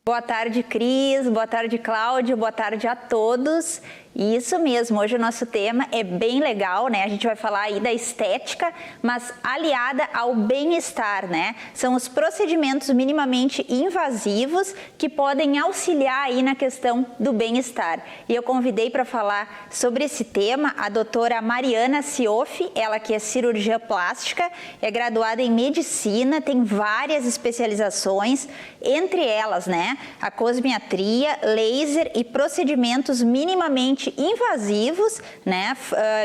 Boa tarde, Cris. Boa tarde, Cláudio. Boa tarde a todos. Isso mesmo, hoje o nosso tema é bem legal, né? A gente vai falar aí da estética, mas aliada ao bem-estar, né? São os procedimentos minimamente invasivos que podem auxiliar aí na questão do bem-estar. E eu convidei para falar sobre esse tema a doutora Mariana Siofi, ela que é cirurgiã plástica, é graduada em medicina, tem várias especializações, entre elas, né? A cosmiatria, laser e procedimentos minimamente invasivos, né?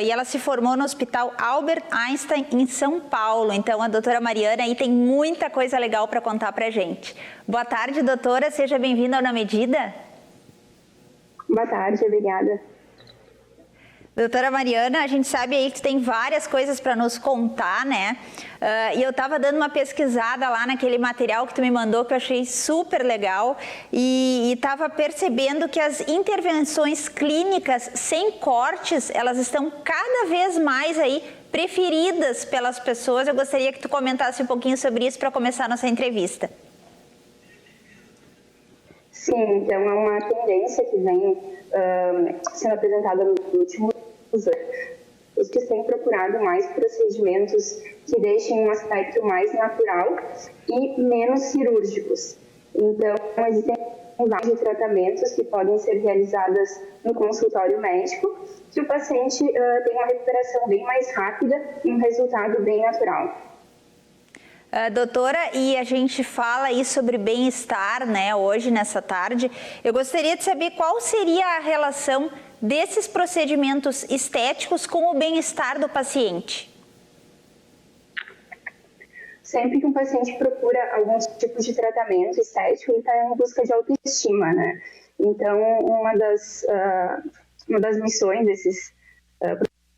E ela se formou no Hospital Albert Einstein em São Paulo. Então a doutora Mariana aí tem muita coisa legal para contar pra gente. Boa tarde, doutora, seja bem-vinda ao Na Medida. Boa tarde, obrigada. Doutora Mariana, a gente sabe aí que tem várias coisas para nos contar, né? E eu estava dando uma pesquisada lá naquele material que tu me mandou, que eu achei super legal, e estava percebendo que as intervenções clínicas sem cortes, elas estão cada vez mais aí preferidas pelas pessoas. Eu gostaria que tu comentasse um pouquinho sobre isso para começar a nossa entrevista. Sim, então é uma tendência que vem sendo apresentada nos últimos anos. Os que têm procurado mais procedimentos que deixem um aspecto mais natural e menos cirúrgicos. Então, existem vários tratamentos que podem ser realizados no consultório médico, que o paciente tem uma recuperação bem mais rápida e um resultado bem natural. Doutora, e a gente fala aí sobre bem-estar, né, hoje, nessa tarde. Eu gostaria de saber qual seria a relação desses procedimentos estéticos com o bem-estar do paciente. Sempre que um paciente procura alguns tipos de tratamento estético, ele está em busca de autoestima, né? Então, uma das missões desses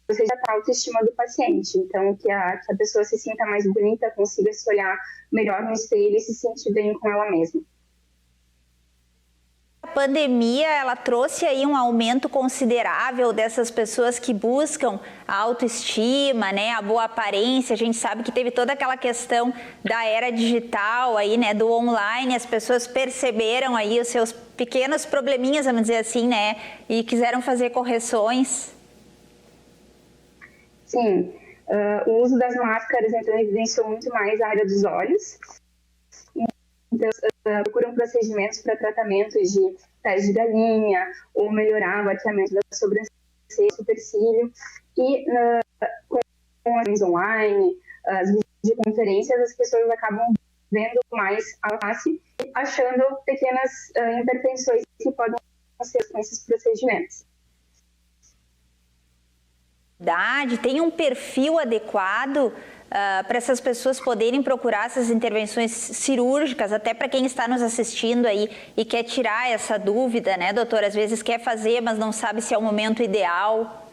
procedimentos é a autoestima do paciente. Então, que a pessoa se sinta mais bonita, consiga se olhar melhor no espelho e se sentir bem com ela mesma. A pandemia, ela trouxe aí um aumento considerável dessas pessoas que buscam a autoestima, né, a boa aparência. A gente sabe que teve toda aquela questão da era digital aí, né, do online. As pessoas perceberam aí os seus pequenos probleminhas, vamos dizer assim, né, e quiseram fazer correções. Sim, o uso das máscaras, então, evidenciou muito mais a área dos olhos. Então, procuram procedimentos para tratamento de pés de galinha ou melhorar o arqueamento da sobrancelha, supercílio. E com as ações online, as videoconferências, as pessoas acabam vendo mais a face e achando pequenas imperfeições que podem ser com esses procedimentos. Tem um perfil adequado para essas pessoas poderem procurar essas intervenções cirúrgicas, até para quem está nos assistindo aí e quer tirar essa dúvida, né, doutora? Às vezes quer fazer, mas não sabe se é o momento ideal.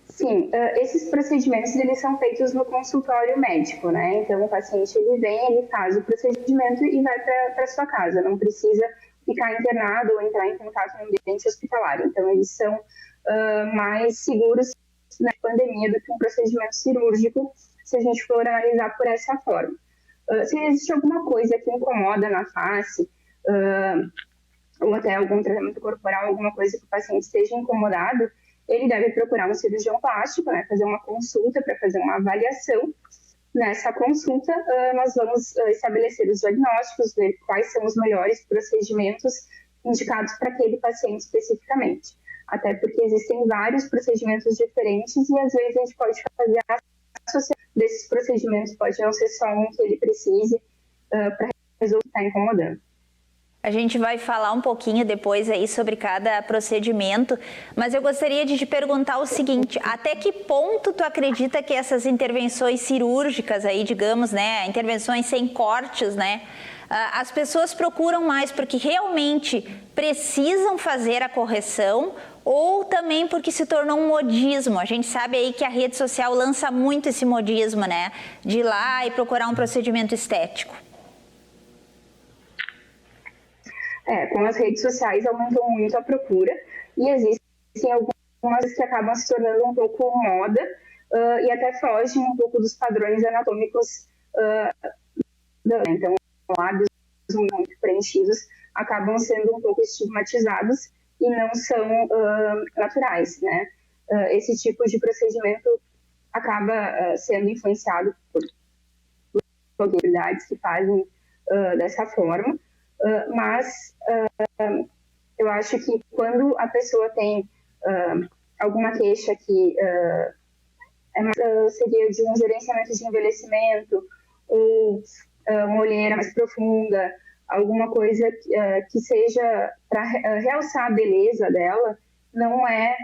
Sim, esses procedimentos eles são feitos no consultório médico, né? Então o paciente ele faz o procedimento e vai para sua casa, não precisa ficar internado ou entrar em contato no ambiente hospitalar. Então eles são mais seguros na pandemia do que um procedimento cirúrgico, se a gente for analisar por essa forma. Se existe alguma coisa que incomoda na face, ou até algum tratamento corporal, alguma coisa que o paciente esteja incomodado, ele deve procurar um cirurgião plástico, né, fazer uma consulta para fazer uma avaliação. Nessa consulta, nós vamos estabelecer os diagnósticos, ver quais são os melhores procedimentos indicados para aquele paciente especificamente. Até porque existem vários procedimentos diferentes e às vezes a gente pode fazer a associação desses procedimentos, pode não ser só um que ele precise para resolver o que está incomodando. A gente vai falar um pouquinho depois aí sobre cada procedimento, mas eu gostaria de te perguntar o seguinte: até que ponto tu acredita que essas intervenções cirúrgicas aí, digamos, né, intervenções sem cortes, né, as pessoas procuram mais porque realmente precisam fazer a correção ou também porque se tornou um modismo? A gente sabe aí que a rede social lança muito esse modismo, né, de ir lá e procurar um procedimento estético. Com as redes sociais aumentou muito a procura e existem algumas que acabam se tornando um pouco moda e até fogem um pouco dos padrões anatômicos. Então, lábios muito preenchidos acabam sendo um pouco estigmatizados e não são naturais, né? Esse tipo de procedimento acaba sendo influenciado por autoridades que fazem dessa forma, mas eu acho que quando a pessoa tem alguma queixa que seria de um gerenciamento de envelhecimento ou uma olheira mais profunda, alguma coisa que seja para realçar a beleza dela, não é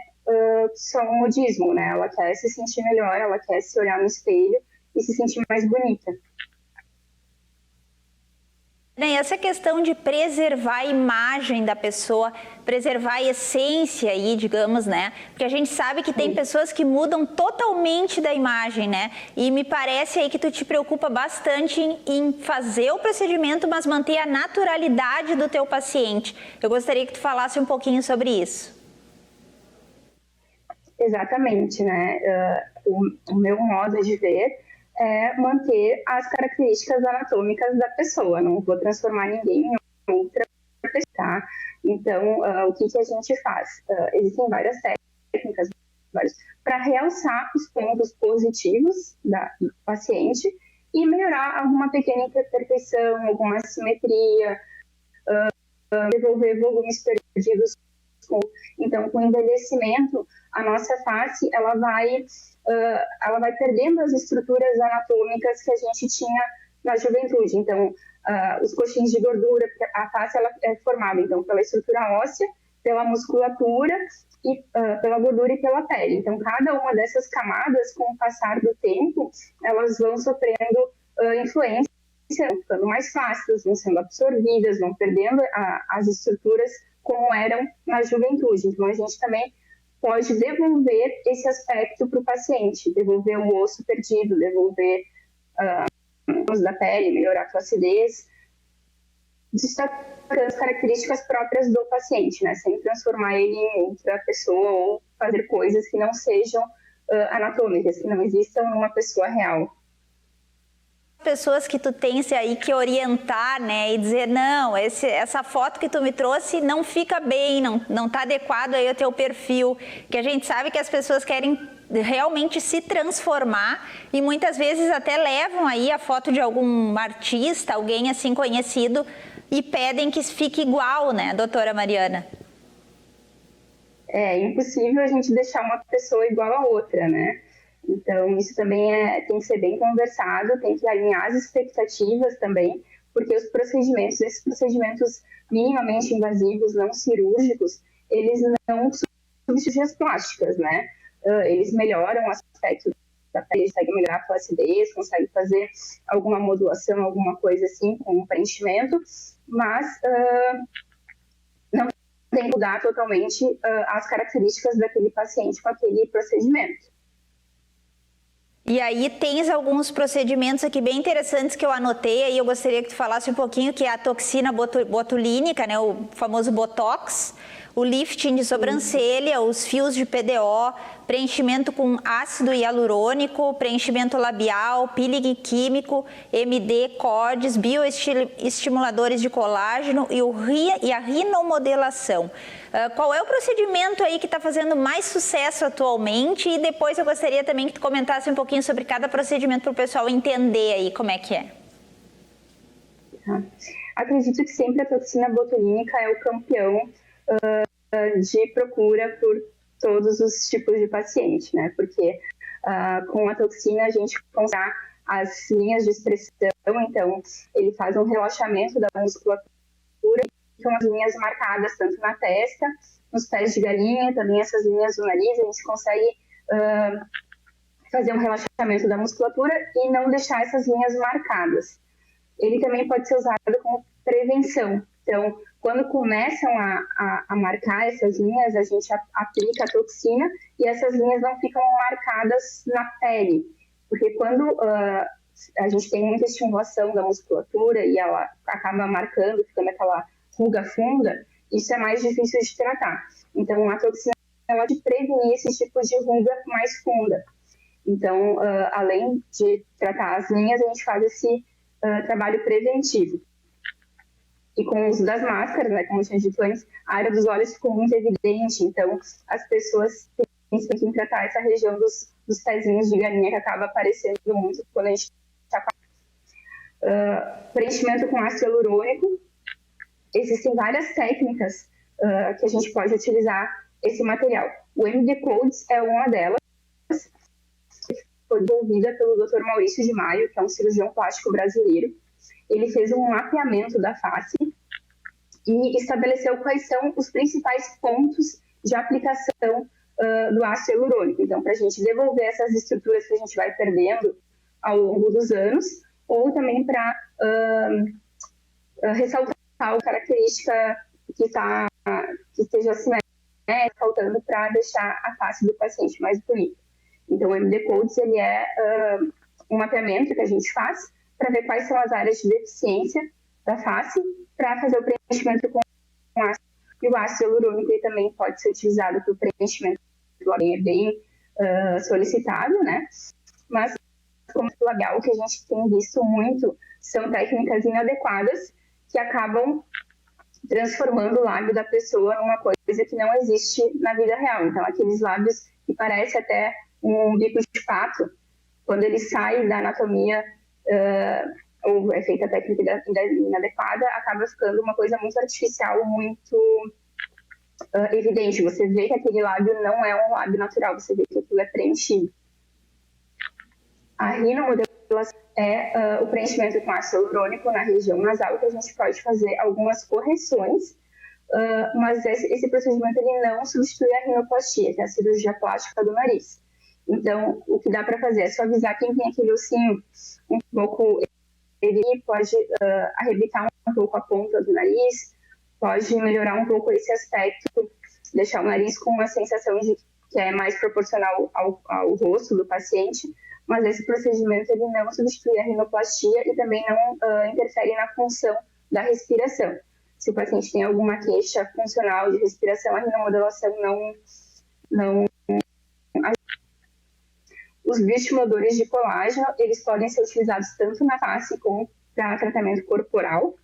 só um modismo, né? Ela quer se sentir melhor, ela quer se olhar no espelho e se sentir mais bonita. E essa questão de preservar a imagem da pessoa, preservar a essência aí, digamos, né? Porque a gente sabe que tem pessoas que mudam totalmente da imagem, né? E me parece aí que tu te preocupa bastante em fazer o procedimento, mas manter a naturalidade do teu paciente. Eu gostaria que tu falasse um pouquinho sobre isso. Exatamente, né? O meu modo de ver é manter as características anatômicas da pessoa, não vou transformar ninguém em outra pessoa, tá? Então, o que a gente faz? Existem várias técnicas para realçar os pontos positivos do paciente e melhorar alguma pequena imperfeição, alguma assimetria, devolver volumes perdidos. Então, com o envelhecimento, a nossa face ela vai perdendo as estruturas anatômicas que a gente tinha na juventude. Então, os coxins de gordura, a face ela é formada então pela estrutura óssea, pela musculatura e pela gordura e pela pele. Então, cada uma dessas camadas, com o passar do tempo, elas vão sofrendo influência, vão ficando mais flácidas, vão sendo absorvidas, vão perdendo as estruturas como eram na juventude. Então, a gente também pode devolver esse aspecto para o paciente, devolver o osso perdido, devolver os da pele, melhorar a flacidez, destacando as características próprias do paciente, né? Sem transformar ele em outra pessoa ou fazer coisas que não sejam anatômicas, que não existam numa pessoa real. Pessoas que tu tens aí que orientar, né, e dizer, não, essa foto que tu me trouxe não fica bem, não está adequado aí ao teu perfil, que a gente sabe que as pessoas querem realmente se transformar e muitas vezes até levam aí a foto de algum artista, alguém assim conhecido e pedem que fique igual, né, doutora Mariana? É impossível a gente deixar uma pessoa igual a outra, né? Então, isso também tem que ser bem conversado, tem que alinhar as expectativas também, porque esses procedimentos minimamente invasivos, não cirúrgicos, eles não substituem as plásticas, né? Eles melhoram o aspecto da pele, conseguem melhorar a flacidez, conseguem fazer alguma modulação, alguma coisa assim, com o preenchimento, mas não tem que mudar totalmente as características daquele paciente com aquele procedimento. E aí tens alguns procedimentos aqui bem interessantes que eu anotei, aí eu gostaria que tu falasse um pouquinho, que é a toxina botulínica, né, o famoso Botox, o lifting de sobrancelha, os fios de PDO, preenchimento com ácido hialurônico, preenchimento labial, peeling químico, MD, cordes, bioestimuladores de colágeno e a rinomodelação. Qual é o procedimento aí que está fazendo mais sucesso atualmente? E depois eu gostaria também que tu comentasse um pouquinho sobre cada procedimento para o pessoal entender aí como é que é. Acredito que sempre a toxina botulínica é o campeão de procura por todos os tipos de paciente, né? Porque com a toxina a gente consegue as linhas de expressão, então ele faz um relaxamento da musculatura, ficam as linhas marcadas tanto na testa, nos pés de galinha, também essas linhas do nariz, a gente consegue fazer um relaxamento da musculatura e não deixar essas linhas marcadas. Ele também pode ser usado como prevenção. Então, quando começam a marcar essas linhas, a gente aplica a toxina e essas linhas não ficam marcadas na pele. Porque quando a gente tem muita estimulação da musculatura e ela acaba marcando, ficando aquela ruga funda, isso é mais difícil de tratar. Então, a toxina ela te prevenir esses tipos de ruga mais funda. Então, além de tratar as linhas, a gente faz esse trabalho preventivo. E com o uso das máscaras, né, como eu tinha dito antes, a área dos olhos ficou muito evidente, então as pessoas têm que tratar essa região dos pezinhos de galinha que acaba aparecendo muito quando a gente está preenchimento com ácido hialurônico. Existem várias técnicas que a gente pode utilizar esse material. O MD Codes é uma delas, foi desenvolvida pelo Dr. Maurício de Maio, que é um cirurgião plástico brasileiro. Ele fez um mapeamento da face e estabeleceu quais são os principais pontos de aplicação do ácido hialurônico. Então, para a gente devolver essas estruturas que a gente vai perdendo ao longo dos anos, ou também para ressaltar a característica que esteja faltando para deixar a face do paciente mais bonita. Então, o MD Codes ele é um mapeamento que a gente faz para ver quais são as áreas de deficiência da face para fazer o preenchimento com ácido. E o ácido hialurônico ele também pode ser utilizado para o preenchimento do labial, é bem solicitado, né? Mas, como o labial, o que a gente tem visto muito são técnicas inadequadas que acabam transformando o lábio da pessoa numa coisa que não existe na vida real. Então, aqueles lábios que parecem até um bico de pato, quando ele sai da anatomia ou é feita a técnica inadequada, acaba ficando uma coisa muito artificial, muito evidente. Você vê que aquele lábio não é um lábio natural, você vê que aquilo é preenchido. A rinomodelação é o preenchimento com ácido hialurônico na região nasal, que a gente pode fazer algumas correções, mas esse procedimento ele não substitui a rinoplastia, que é a cirurgia plástica do nariz. Então, o que dá para fazer é suavizar quem tem aquele ossinho um pouco, ele pode arrebitar um pouco a ponta do nariz, pode melhorar um pouco esse aspecto, deixar o nariz com uma sensação de que é mais proporcional ao rosto do paciente, mas esse procedimento ele não substitui a rinoplastia e também não interfere na função da respiração. Se o paciente tem alguma queixa funcional de respiração, a rinomodelação não Os bioestimuladores de colágeno, eles podem ser utilizados tanto na face como para tratamento corporal.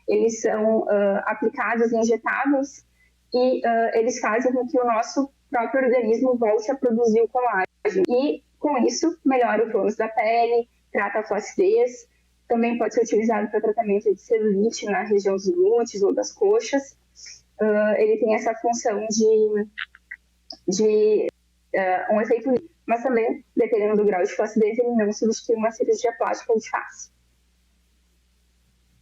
Eles são aplicados, injetáveis, e eles fazem com que o nosso próprio organismo volte a produzir o colágeno. E, com isso, melhora o tônus da pele, trata a flacidez. Também pode ser utilizado para tratamento de celulite na região dos glúteos ou das coxas. Ele tem essa função de um efeito, mas também, dependendo do grau de flacidez, ele não substitui uma cirurgia plástica de face.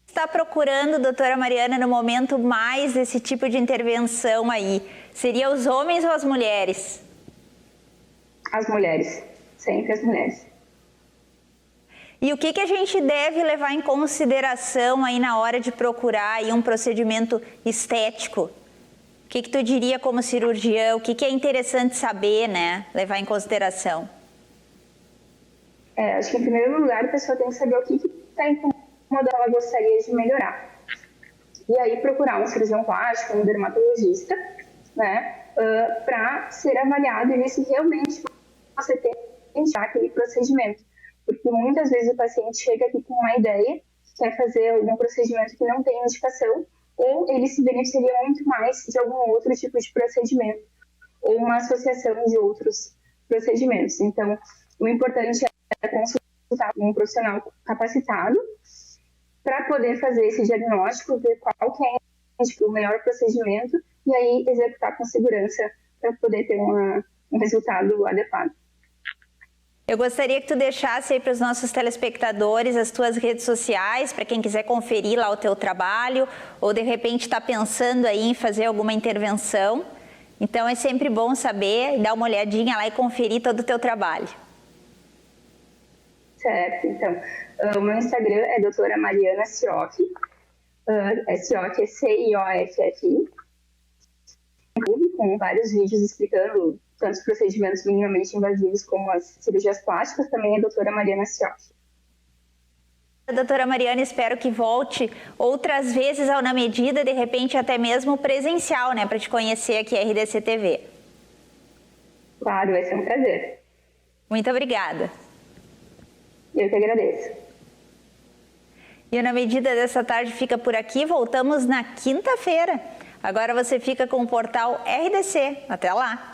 Está procurando, doutora Mariana, no momento mais esse tipo de intervenção aí? Seria os homens ou as mulheres? As mulheres, sempre as mulheres. E o que a gente deve levar em consideração aí na hora de procurar aí um procedimento estético? O que tu diria como cirurgião? O que é interessante saber, né? Levar em consideração? Acho que, em primeiro lugar, a pessoa tem que saber o que está incomodando, ela gostaria de melhorar. E aí procurar um cirurgião plástico, um dermatologista, né? Para ser avaliado e ver se realmente você tem que já aquele procedimento. Porque muitas vezes o paciente chega aqui com uma ideia, quer fazer algum procedimento que não tem indicação, ou ele se beneficiaria muito mais de algum outro tipo de procedimento, ou uma associação de outros procedimentos. Então, o importante é consultar um profissional capacitado para poder fazer esse diagnóstico, ver qual que é o melhor procedimento e aí executar com segurança para poder ter um resultado adequado. Eu gostaria que tu deixasse aí para os nossos telespectadores as tuas redes sociais, para quem quiser conferir lá o teu trabalho, ou de repente está pensando aí em fazer alguma intervenção. Então é sempre bom saber, dar uma olhadinha lá e conferir todo o teu trabalho. Certo, então, o meu Instagram é doutora Mariana Sioff, Sioff é C-I-O-F-F-I, com vários vídeos explicando tanto os procedimentos minimamente invasivos como as cirurgias plásticas, também é doutora Mariana Sioff. Doutora Mariana, espero que volte outras vezes ao Na Medida, de repente até mesmo presencial, né, para te conhecer aqui a RDC TV. Claro, vai ser um prazer. Muito obrigada. Eu que agradeço. E o Na Medida dessa tarde fica por aqui, voltamos na quinta-feira. Agora você fica com o portal RDC. Até lá!